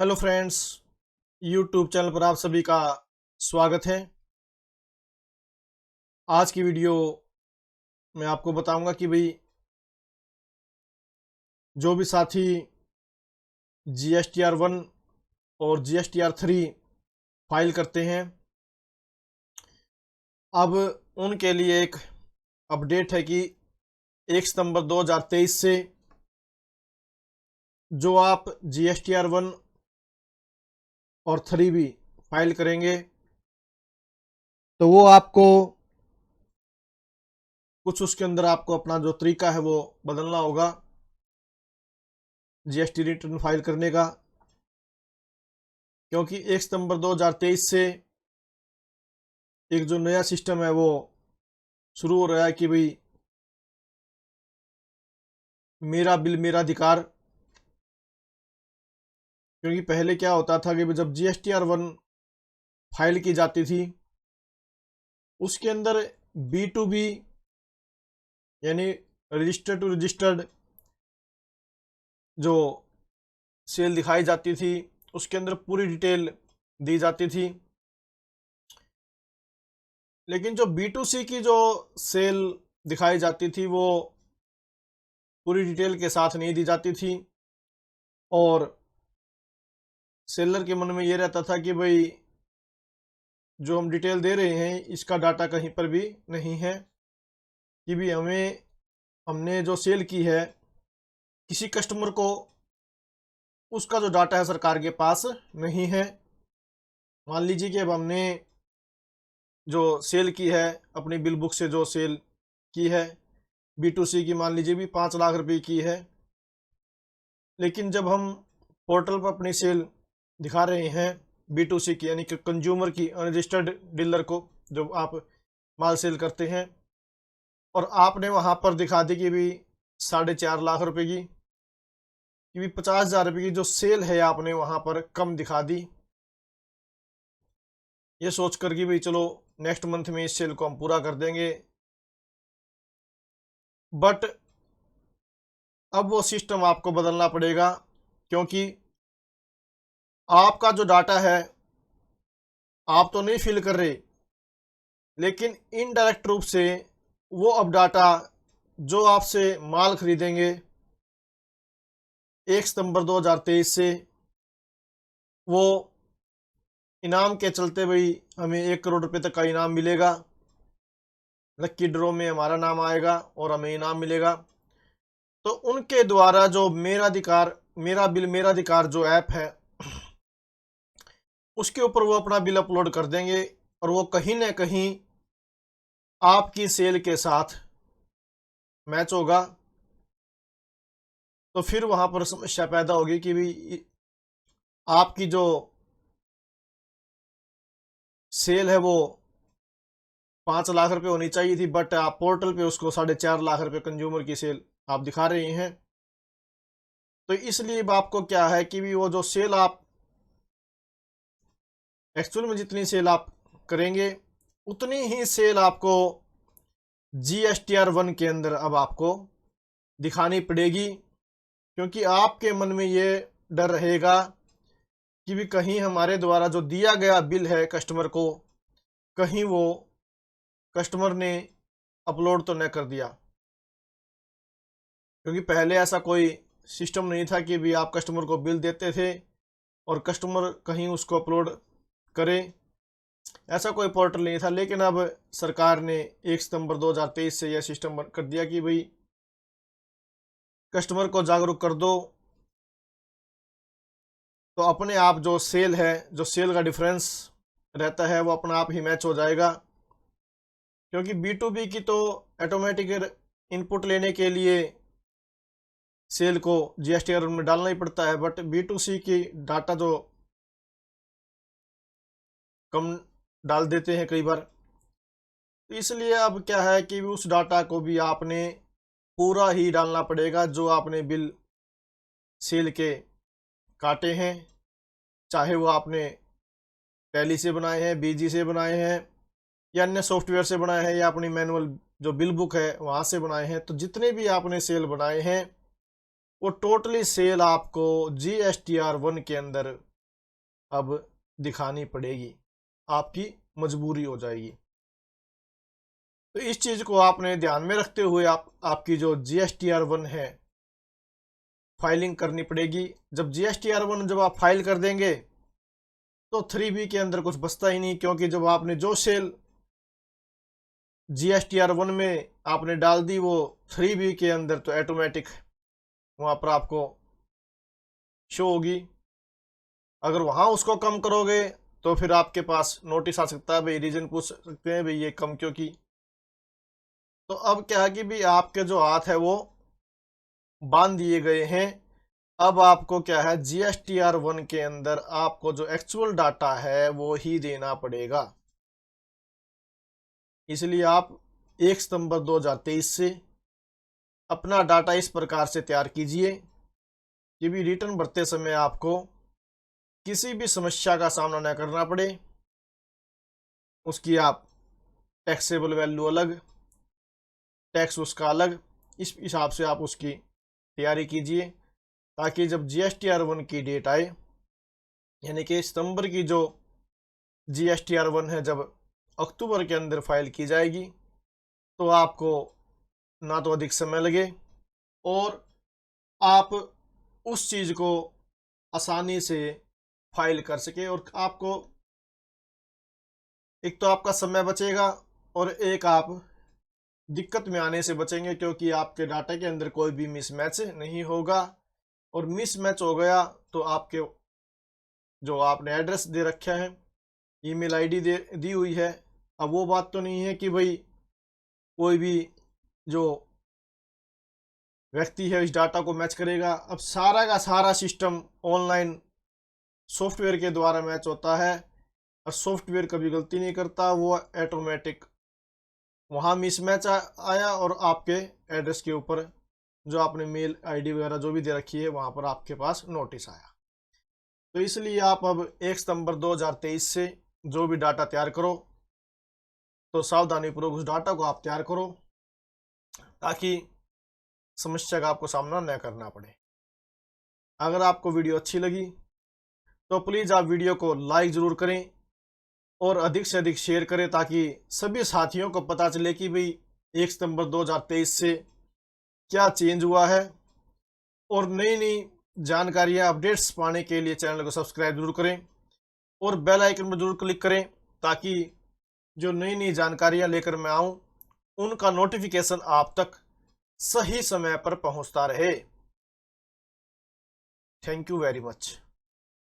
Hello friends, YouTube channel पर आप सभी का स्वागत है। आज की वीडियो में आपको बताऊंगा कि भाई जो भी साथी GSTR 1 और GSTR 3 फाइल करते हैं, अब उनके लिए एक अपडेट है कि 1 सितंबर 2023 से जो आप GSTR 1 और 3 भी फाइल करेंगे तो वो आपको कुछ उसके अंदर आपको अपना जो तरीका है वो बदलना होगा GST रिटर्न फाइल करने का, क्योंकि 1 सितंबर 2023 से एक जो नया सिस्टम है वो शुरू हो रहा है कि भाई मेरा बिल मेरा अधिकार। क्योंकि पहले क्या होता था कि जब GSTR 1 फाइल की जाती थी उसके अंदर B2B यानी रजिस्टर्ड टू रजिस्टर्ड जो सेल दिखाई जाती थी उसके अंदर पूरी डिटेल दी जाती थी, लेकिन जो B2C की जो सेल दिखाई जाती थी वो पूरी डिटेल के साथ नहीं दी जाती थी और सेलर के मन में ये रहता था कि भाई जो हम डिटेल दे रहे हैं इसका डाटा कहीं पर भी नहीं है, कि भी हमने जो सेल की है किसी कस्टमर को उसका जो डाटा है सरकार के पास नहीं है। मान लीजिए कि अब हमने जो सेल की है अपनी बिल बुक से जो सेल की है B2C की, मान लीजिए भी 5 लाख रुपए की है, लेकिन जब हम पोर्टल पर अपनी सेल दिखा रहे हैं B2C की यानी कि कंज्यूमर की, अनरजिस्टर्ड डीलर को जो आप माल सेल करते हैं, और आपने वहां पर दिखा दी कि भी 4.5 लाख रुपए की, कि भी 50,000 रुपये की जो सेल है आपने वहां पर कम दिखा दी, ये सोच कर कि भाई चलो नेक्स्ट मंथ में इस सेल को हम पूरा कर देंगे। बट अब वो सिस्टम आपको बदलना पड़ेगा, क्योंकि आपका जो डाटा है आप तो नहीं फिल कर रहे, लेकिन इनडायरेक्ट रूप से वो अब डाटा जो आपसे माल खरीदेंगे 1 सितंबर 2023 से, वो इनाम के चलते भाई हमें 1 करोड़ रुपए तक का इनाम मिलेगा, लक्की ड्रॉ में हमारा नाम आएगा और हमें इनाम मिलेगा। तो उनके द्वारा जो मेरा बिल मेरा अधिकार जो ऐप है उसके ऊपर वो अपना बिल अपलोड कर देंगे और वो कहीं ना कहीं आपकी सेल के साथ मैच होगा। तो फिर वहां पर समस्या पैदा होगी कि भी आपकी जो सेल है वो 5 लाख रुपए होनी चाहिए थी, बट आप पोर्टल पे उसको 4.5 लाख रुपए कंज्यूमर की सेल आप दिखा रहे हैं। तो इसलिए अब आपको क्या है कि भी वो जो सेल आप एक्चुअल में जितनी सेल आप करेंगे उतनी ही सेल आपको GSTR 1 के अंदर अब आपको दिखानी पड़ेगी, क्योंकि आपके मन में ये डर रहेगा कि भी कहीं हमारे द्वारा जो दिया गया बिल है कस्टमर को, कहीं वो कस्टमर ने अपलोड तो न कर दिया। क्योंकि पहले ऐसा कोई सिस्टम नहीं था कि भी आप कस्टमर को बिल देते थे और कस्टमर कहीं उसको अपलोड करे, ऐसा कोई पोर्टल नहीं था। लेकिन अब सरकार ने 1 सितंबर 2023 से यह सिस्टम कर दिया कि भाई कस्टमर को जागरूक कर दो, तो अपने आप जो सेल है, जो सेल का डिफरेंस रहता है वो अपना आप ही मैच हो जाएगा। क्योंकि B2B की तो ऑटोमेटिक इनपुट लेने के लिए सेल को GSTR में डालना ही पड़ता है, बट B2C की डाटा जो कम डाल देते हैं कई बार, तो इसलिए अब क्या है कि उस डाटा को भी आपने पूरा ही डालना पड़ेगा जो आपने बिल सेल के काटे हैं, चाहे वो आपने टैली से बनाए हैं, BG से बनाए हैं या अन्य सॉफ्टवेयर से बनाए हैं या अपनी मैनुअल जो बिल बुक है वहाँ से बनाए हैं। तो जितने भी आपने सेल बनाए हैं वो टोटली सेल आपको GSTR1 के अंदर अब दिखानी पड़ेगी, आपकी मजबूरी हो जाएगी। तो इस चीज़ को आपने ध्यान में रखते हुए आपकी जो GSTR1 है फाइलिंग करनी पड़ेगी। जब GSTR1 जब आप फाइल कर देंगे तो 3B के अंदर कुछ बचता ही नहीं, क्योंकि जब आपने जो सेल GSTR1 में आपने डाल दी वो 3B के अंदर तो ऑटोमेटिक वहाँ पर आपको शो होगी। अगर वहाँ उसको कम करोगे तो फिर आपके पास नोटिस आ सकता है, भाई रीजन पूछ सकते हैं, भाई ये कम क्यों की। तो अब क्या है कि भाई आपके जो हाथ है वो बांध दिए गए हैं। अब आपको क्या है, GSTR1 के अंदर आपको जो एक्चुअल डाटा है वो ही देना पड़ेगा। इसलिए आप 1 सितंबर 2023 से अपना डाटा इस प्रकार से तैयार कीजिए कि भी रिटर्न भरते समय आपको किसी भी समस्या का सामना न करना पड़े। उसकी आप टैक्सेबल वैल्यू अलग, टैक्स उसका अलग, इस हिसाब से आप उसकी तैयारी कीजिए, ताकि जब GSTR1 की डेट आए, यानी कि सितंबर की जो GSTR1 है जब अक्टूबर के अंदर फाइल की जाएगी, तो आपको ना तो अधिक समय लगे और आप उस चीज़ को आसानी से फाइल कर सके। और आपको एक तो आपका समय बचेगा और एक आप दिक्कत में आने से बचेंगे, क्योंकि आपके डाटा के अंदर कोई भी मिसमैच नहीं होगा। और मिसमैच हो गया तो आपके जो आपने एड्रेस दे रखा है, ईमेल आईडी दी हुई है, अब वो बात तो नहीं है कि भाई कोई भी जो व्यक्ति है इस डाटा को मैच करेगा। अब सारा का सारा सिस्टम ऑनलाइन सॉफ्टवेयर के द्वारा मैच होता है और सॉफ्टवेयर कभी गलती नहीं करता, वो ऑटोमेटिक वहाँ मिसमैच आया और आपके एड्रेस के ऊपर जो आपने मेल आईडी वगैरह जो भी दे रखी है वहाँ पर आपके पास नोटिस आया। तो इसलिए आप अब 1 सितंबर 2023 से जो भी डाटा तैयार करो तो सावधानीपूर्वक उस डाटा को आप तैयार करो, ताकि समस्या का आपको सामना न करना पड़े। अगर आपको वीडियो अच्छी लगी तो प्लीज़ आप वीडियो को लाइक ज़रूर करें और अधिक से अधिक शेयर करें, ताकि सभी साथियों को पता चले कि भाई 1 सितंबर 2023 से क्या चेंज हुआ है। और नई नई जानकारियाँ अपडेट्स पाने के लिए चैनल को सब्सक्राइब जरूर करें और बेल आइकन पर जरूर क्लिक करें, ताकि जो नई नई जानकारियाँ लेकर मैं आऊँ उनका नोटिफिकेशन आप तक सही समय पर पहुँचता रहे। Thank you very much.